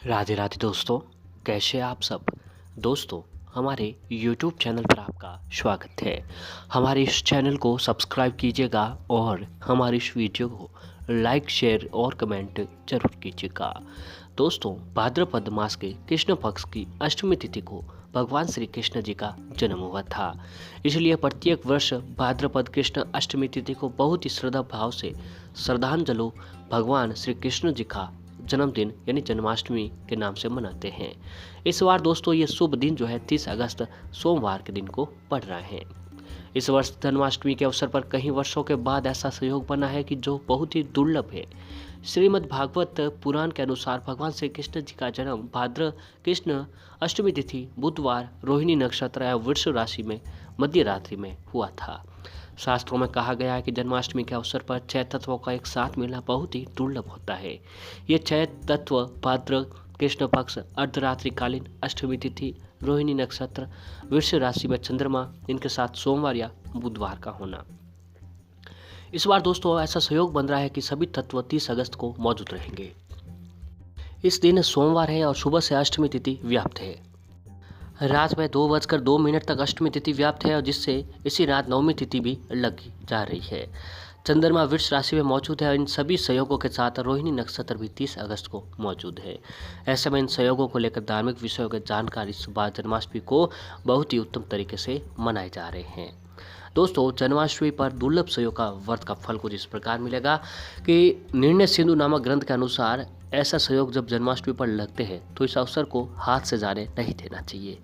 राधे राधे दोस्तों, कैसे आप सब। दोस्तों, हमारे YouTube चैनल पर आपका स्वागत है। हमारे इस चैनल को सब्सक्राइब कीजिएगा और हमारे इस वीडियो को लाइक शेयर और कमेंट जरूर कीजिएगा। दोस्तों, भाद्रपद मास के कृष्ण पक्ष की अष्टमी तिथि को भगवान श्री कृष्ण जी का जन्म हुआ था। इसलिए प्रत्येक वर्ष भाद्रपद कृष्ण अष्टमी तिथि को बहुत ही श्रद्धा भाव से श्रद्धांजलि भगवान श्री कृष्ण जी का जन्मदिन यानी जन्माष्टमी के नाम से मनाते हैं। इस बार दोस्तों ये शुभ दिन जो है 30 अगस्त सोमवार के दिन को पड़ रहा है। इस वर्ष जन्माष्टमी के अवसर पर कई वर्षों के बाद ऐसा संयोग बना है कि जो बहुत ही दुर्लभ है। श्रीमद् भागवत पुराण के अनुसार भगवान श्री कृष्ण जी का जन्म भाद्र कृष्ण अष्टमी तिथि बुधवार रोहिणी नक्षत्र या वृष राशि में मध्य रात्रि में हुआ था। शास्त्रों में कहा गया है कि जन्माष्टमी के अवसर पर 6 तत्वों का एक साथ मिलना बहुत ही दुर्लभ होता है। ये 6 तत्व भाद्र कृष्ण पक्ष अर्धरात्रिकालीन अष्टमी तिथि रोहिणी नक्षत्र वृष राशि में चंद्रमा इनके साथ सोमवार या बुधवार का होना। इस बार दोस्तों ऐसा सहयोग बन रहा है कि सभी तत्व 30 अगस्त को मौजूद रहेंगे। इस दिन सोमवार है और सुबह से अष्टमी तिथि व्याप्त है। रात में 2:02 तक अष्टमी तिथि व्याप्त है और जिससे इसी रात नवमी तिथि भी लग जा रही है। चंद्रमा वृष राशि में मौजूद है और इन सभी संयोगों के साथ रोहिणी नक्षत्र भी 30 अगस्त को मौजूद है। ऐसे में इन संयोगों को लेकर धार्मिक विषयों की जानकारी इस बार जन्माष्टमी को बहुत ही उत्तम तरीके से मनाए जा रहे हैं। दोस्तों, जन्माष्टमी पर दुर्लभ संयोग का व्रत का फल कुछ इस प्रकार मिलेगा कि निर्णय सिंधु नामक ग्रंथ के अनुसार ऐसा संयोग जब जन्माष्टमी पर लगते हैं तो इस अवसर को हाथ से जाने नहीं देना चाहिए।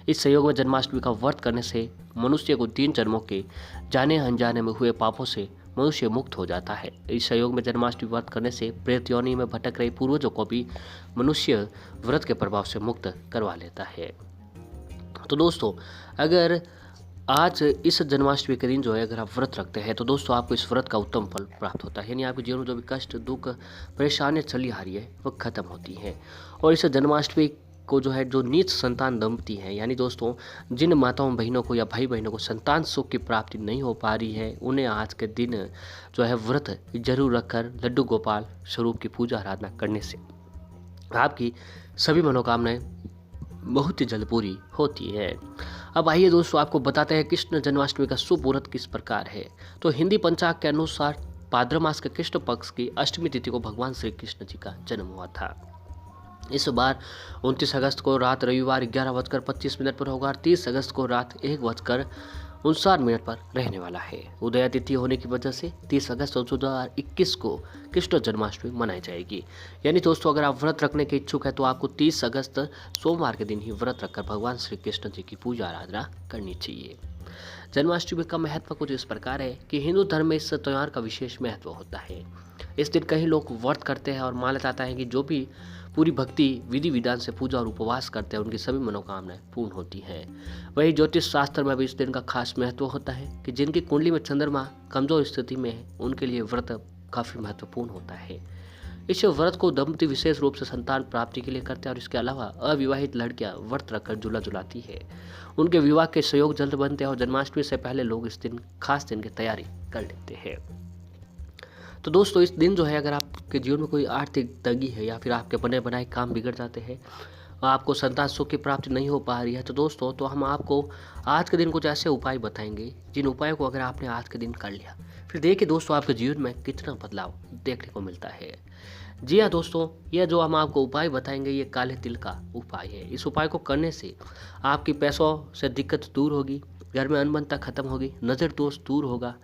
इस संयोग में जन्माष्टमी का व्रत करने से मनुष्य को 3 जन्मों के जाने अनजाने में हुए पापों से मनुष्य मुक्त हो जाता है। इस संयोग में जन्माष्टमी व्रत करने से प्रेत योनि में भटक रहे पूर्वजों को भी मनुष्य व्रत के प्रभाव से मुक्त करवा लेता है। तो दोस्तों, अगर आज इस जन्माष्टमी के दिन जो है अगर आप व्रत रखते हैं तो दोस्तों आपको इस व्रत का उत्तम फल प्राप्त होता है। यानी आपके जीवन में जो भी कष्ट दुख परेशानियाँ चली आ रही है वो खत्म होती हैं। और इस जन्माष्टमी को जो है जो नीच संतान दंपति हैं, यानी दोस्तों जिन माताओं बहनों को या भाई बहनों को संतान सुख की प्राप्ति नहीं हो पा रही है, उन्हें आज के दिन जो है व्रत जरूर रखकर लड्डू गोपाल स्वरूप की पूजा आराधना करने से आपकी सभी मनोकामनाएं बहुत ही जल्द पूरी होती है। अब आइए दोस्तों आपको बताते हैं कृष्ण जन्माष्टमी का शुभ मुहूर्त किस प्रकार है। तो हिंदी पंचांग के अनुसार भाद्र मास के कृष्ण पक्ष की अष्टमी तिथि को भगवान श्री कृष्ण जी का जन्म हुआ था। इस बार 29 अगस्त को रात रविवार 11:25 पर होगा और 30 अगस्त को रात 1:59 पर रहने वाला है। उदया तिथि होने की वजह से 30 अगस्त 2021 को कृष्ण जन्माष्टमी मनाई जाएगी। यानी दोस्तों अगर आप व्रत रखने के इच्छुक है तो आपको 30 अगस्त सोमवार के दिन ही व्रत रखकर भगवान श्री कृष्ण जी की पूजा आराधना करनी चाहिए। जन्माष्टमी का महत्व कुछ इस प्रकार है कि हिंदू धर्म में इस त्योहार का विशेष महत्व होता है। इस दिन कई लोग व्रत करते हैं और माना जाता है कि जो भी पूरी भक्ति विधि विधान से पूजा और उपवास करते हैं उनकी सभी मनोकामनाएं पूर्ण होती हैं। वही ज्योतिष शास्त्र में भी इस दिन का खास महत्व होता है कि जिनकी कुंडली में चंद्रमा कमजोर स्थिति में है उनके लिए व्रत काफी महत्वपूर्ण होता है। इस व्रत को दंपति विशेष रूप से संतान प्राप्ति के लिए करते हैं और इसके अलावा अविवाहित लड़कियां व्रत रखकर झूला झुलाती है। उनके विवाह के सहयोग जल्द बनते हैं और जन्माष्टमी से पहले लोग इस दिन खास दिन की तैयारी कर लेते हैं। तो दोस्तों इस दिन जो है अगर आपके जीवन में कोई आर्थिक तंगी है या फिर आपके बने बनाए काम बिगड़ जाते हैं और आपको संतान सुख की प्राप्ति नहीं हो पा रही है तो दोस्तों तो हम आपको आज के दिन कुछ ऐसे उपाय बताएंगे जिन उपायों को अगर आपने आज के दिन कर लिया फिर देखिए दोस्तों आपके जीवन में कितना बदलाव देखने को मिलता है। जी हाँ दोस्तों, यह जो हम आपको उपाय बताएंगे ये काले तिल का उपाय है। इस उपाय को करने से आपकी पैसों से दिक्कत दूर होगी, घर में अनबनता खत्म होगी, नज़र दोष दूर होगा,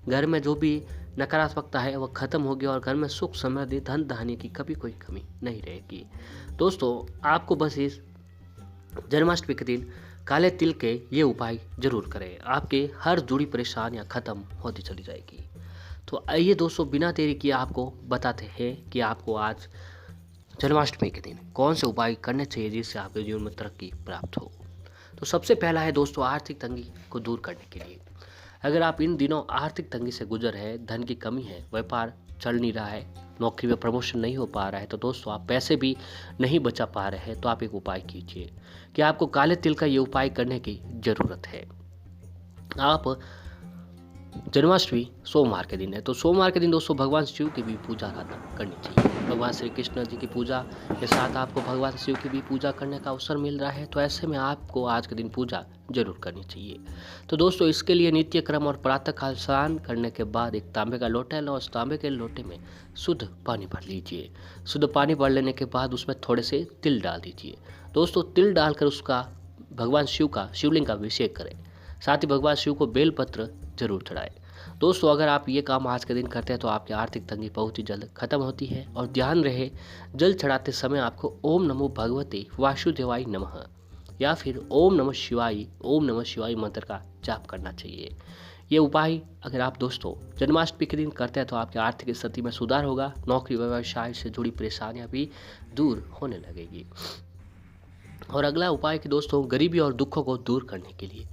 घर में जो भी नकारात्मकता है वह खत्म होगी और घर में सुख समृद्धि धन धान्य की कभी कोई कमी नहीं रहेगी। दोस्तों आपको बस इस जन्माष्टमी के दिन काले तिल के ये उपाय जरूर करें, आपके हर जुड़ी परेशानियां खत्म होती चली जाएगी। तो आइए दोस्तों बिना देरी किए आपको बताते हैं कि आपको आज जन्माष्टमी के दिन कौन से उपाय करने चाहिए जिससे आपके जीवन में तरक्की प्राप्त हो। तो सबसे पहला है दोस्तों आर्थिक तंगी को दूर करने के लिए। अगर आप इन दिनों आर्थिक तंगी से गुजर है, धन की कमी है, व्यापार चल नहीं रहा है, नौकरी में प्रमोशन नहीं हो पा रहा है, तो दोस्तों आप पैसे भी नहीं बचा पा रहे हैं तो आप एक उपाय कीजिए कि आपको काले तिल का ये उपाय करने की ज़रूरत है। आप जन्माष्टमी सोमवार के दिन है, तो सोमवार के दिन दोस्तों भगवान शिव की भी पूजा आराधना करनी चाहिए। भगवान श्री कृष्ण जी की पूजा के साथ आपको भगवान शिव की भी पूजा करने का अवसर मिल रहा है, तो ऐसे में आपको आज के दिन पूजा जरूर करनी चाहिए। तो दोस्तों इसके लिए नित्य क्रम और प्रातःकाल स्नान करने के बाद एक तांबे का लोटा लें और उस तांबे के लोटे में शुद्ध पानी भर लीजिए। शुद्ध पानी भर लेने के बाद उसमें थोड़े से तिल डाल दीजिए। दोस्तों तिल डालकर उसका भगवान शिव का शिवलिंग का अभिषेक करें। साथ ही भगवान शिव को बेलपत्र जरूर चढ़ाएं। दोस्तों अगर आप ये काम आज के दिन करते हैं तो आपकी आर्थिक तंगी बहुत ही जल्द खत्म होती है। और ध्यान रहे, जल चढ़ाते समय आपको ओम नमो भगवते वासुदेवाय नमः या फिर ओम नमः शिवाय मंत्र का जाप करना चाहिए। ये उपाय अगर आप दोस्तों जन्माष्टमी के दिन करते हैं तो आपकी आर्थिक स्थिति में सुधार होगा। नौकरी व्यवसाय से जुड़ी परेशानियां भी दूर होने लगेगी। और अगला उपाय कि दोस्तों गरीबी और दुखों को दूर करने के लिए,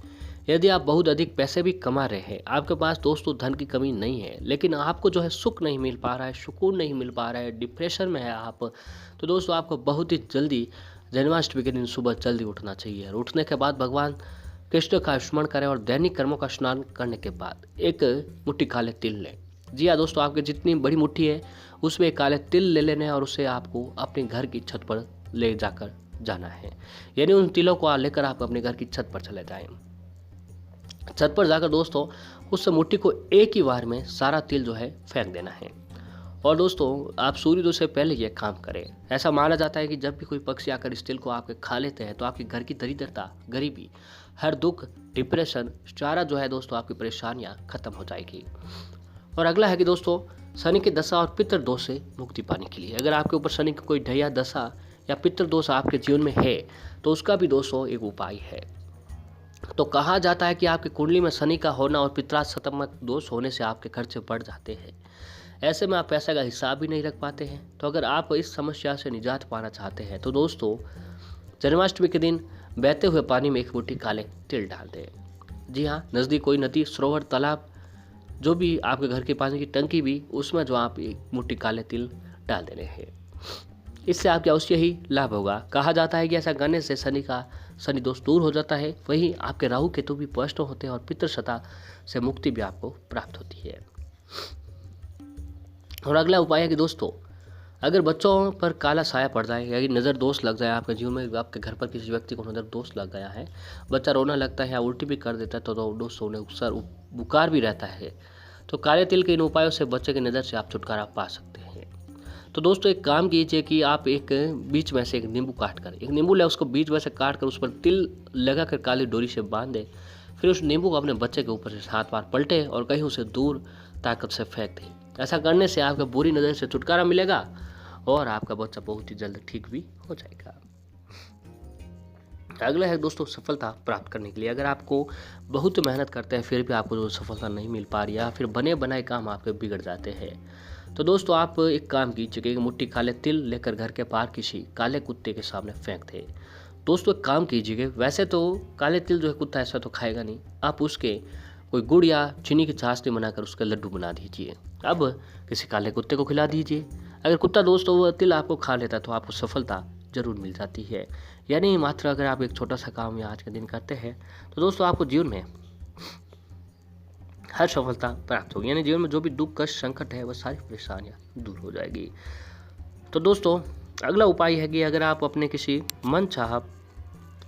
यदि आप बहुत अधिक पैसे भी कमा रहे हैं, आपके पास दोस्तों धन की कमी नहीं है, लेकिन आपको जो है सुख नहीं मिल पा रहा है, सुकून नहीं मिल पा रहा है, डिप्रेशन में है आप, तो दोस्तों आपको बहुत ही जल्दी जन्माष्टमी के दिन सुबह जल्दी उठना चाहिए। और उठने के बाद भगवान कृष्ण का स्मरण करें और दैनिक कर्मों का स्नान करने के बाद एक मुट्ठी काले तिल लें। जी हाँ दोस्तों, आपकी जितनी बड़ी मुट्ठी है उसमें काले तिल ले लेने और उसे आपको अपने घर की छत पर ले जाकर जाना है। यानी उन तिलों को लेकर आप अपने घर की छत पर चले जाएं। छत पर जाकर दोस्तों उस मुट्ठी को एक ही बार में सारा तिल जो है फेंक देना है। और दोस्तों आप सूर्योदय से पहले यह काम करें। ऐसा माना जाता है कि जब भी कोई पक्षी आकर इस तिल को आपके खा लेते हैं तो आपके घर की दरिद्रता, गरीबी, हर दुख, डिप्रेशन, सारा जो है दोस्तों आपकी परेशानियां खत्म हो जाएगी। और अगला है कि दोस्तों शनि की दशा और पितृ दोष से मुक्ति पाने के लिए, अगर आपके ऊपर शनि की कोई ढैया दशा या पितृ दोष आपके जीवन में है तो उसका भी दोस्तों एक उपाय है। तो कहा जाता है कि आपकी कुंडली में शनि का होना और पितरासतमक दोष होने से आपके खर्चे बढ़ जाते हैं। ऐसे में आप पैसे का हिसाब भी नहीं रख पाते हैं। तो अगर आप इस समस्या से निजात पाना चाहते हैं तो दोस्तों जन्माष्टमी के दिन बहते हुए पानी में एक मुट्ठी काले तिल डाल दें। जी हाँ, नज़दीक कोई नदी, सरोवर, तालाब, जो भी आपके घर के पानी की टंकी भी, उसमें जो आप एक मुट्ठी काले तिल डाल देने हैं। इससे आपके अवश्य ही लाभ होगा। कहा जाता है कि ऐसा करने से शनि दोष दूर हो जाता है। वहीं आपके राहु केतु भी स्पष्ट होते हैं और पितृसत्ता से मुक्ति भी आपको प्राप्त होती है। और अगला उपाय है कि दोस्तों अगर बच्चों पर काला साया पड़ जाए या नज़र दोष लग जाए, आपके जीवन में आपके घर पर किसी व्यक्ति को नज़र दोष लग गया है, बच्चा रोना लगता है या उल्टी भी कर देता है, तो दोस्तों उन्हें अक्सर बुखार भी रहता है, तो काले तिल के इन उपायों से बच्चे की नज़र से आप छुटकारा पा सकते हैं। तो दोस्तों एक काम कीजिए कि आप एक बीच में से एक नींबू काट कर, एक नींबू ले उसको बीच में से काट कर उस पर तिल लगा कर काली डोरी से बांध दें। फिर उस नींबू को अपने बच्चे के ऊपर से 7 बार पलटे और कहीं उसे दूर ताकत से फेंक दें। ऐसा करने से आपको बुरी नज़र से छुटकारा मिलेगा और आपका बच्चा बहुत ही जल्द ठीक भी हो जाएगा। अगला है दोस्तों सफलता प्राप्त करने के लिए, अगर आपको बहुत मेहनत करते हैं फिर भी आपको जो सफलता नहीं मिल पा रही है या फिर बने बनाए काम आपके बिगड़ जाते हैं, तो दोस्तों आप एक काम कीजिए, एक मुट्ठी काले तिल लेकर घर के पार किसी काले कुत्ते के सामने फेंक दे। दोस्तों एक काम कीजिए, वैसे तो काले तिल जो है कुत्ता ऐसा तो खाएगा नहीं, आप उसके कोई गुड़ या चीनी की चाशनी बनाकर उसके लड्डू बना दीजिए। अब किसी काले कुत्ते को खिला दीजिए। अगर कुत्ता दोस्तों वो तिल आपको खा लेता तो आपको सफलता जरूर मिल जाती है। यानी मात्र अगर आप एक छोटा सा काम या आज के दिन करते हैं तो दोस्तों आपको जीवन में हर सफलता प्राप्त होगी। यानी जीवन में जो भी दुख, कष्ट, संकट है वह सारी परेशानियां दूर हो जाएगी। तो दोस्तों अगला उपाय है कि अगर आप अपने किसी मनचाहा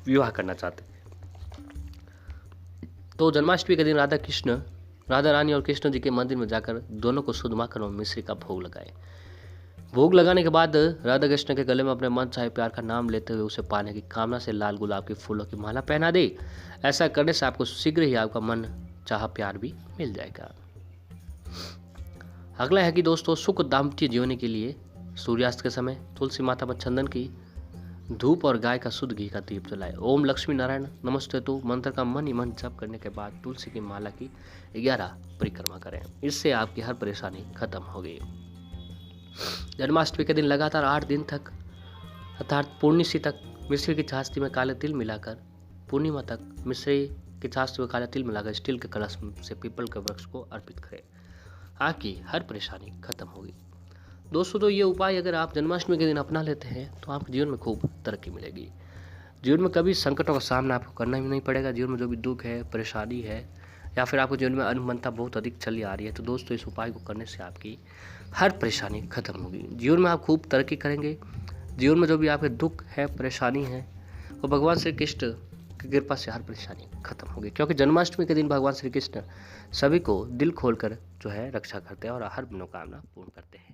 विवाह करना चाहते हैं तो जन्माष्टमी के दिन राधा रानी और कृष्ण जी के मंदिर में जाकर दोनों को शुद्ध माखन और मिश्री का भोग लगाएं। भोग लगाने के बाद राधा कृष्ण के गले में अपने मन चाहे प्यार का नाम लेते हुए उसे पाने की कामना से लाल गुलाब के फूलों की माला पहना दे। ऐसा करने से आपको शीघ्र ही आपका मन चाहा प्यार भी मिल जाएगा। अगला है कि दोस्तों सुख दाम्पत्य जीवन के लिए सूर्यास्त के समय तुलसी माता पर चंदन की धूप और गाय का शुद्ध घी का दीप जलाए। ओम लक्ष्मी नारायण नमस्तेतु मंत्र का मन ही मन जप करने के बाद तुलसी की माला की 11 परिक्रमा करें। इससे आपकी हर परेशानी खत्म होगी। जन्माष्टमी के दिन लगातार 8 दिन तक अर्थात पूर्णिमा तक मिश्री की चाशनी में काले तिल मिलाकर, पूर्णिमा तक मिश्री की चाशनी में काले तिल मिलाकर स्टील के कलश से पीपल के वृक्ष को अर्पित करें। आपकी हर परेशानी खत्म होगी। दोस्तों तो ये उपाय अगर आप जन्माष्टमी के दिन अपना लेते हैं तो आपके जीवन में खूब तरक्की मिलेगी। जीवन में कभी संकटों का सामना आपको करना भी नहीं पड़ेगा। जीवन में जो भी दुख है, परेशानी है या फिर आपके जीवन में अनुमनता बहुत अधिक चली आ रही है, तो दोस्तों इस उपाय को करने से आपकी हर परेशानी खत्म होगी। जीवन में आप खूब तरक्की करेंगे। जीवन में जो भी आपके दुख है, परेशानी है, वो भगवान श्री कृष्ण की कृपा से हर परेशानी खत्म होगी, क्योंकि जन्माष्टमी के दिन भगवान श्री कृष्ण सभी को दिल खोलकर जो है रक्षा करते हैं और हर मनोकामना पूर्ण करते हैं।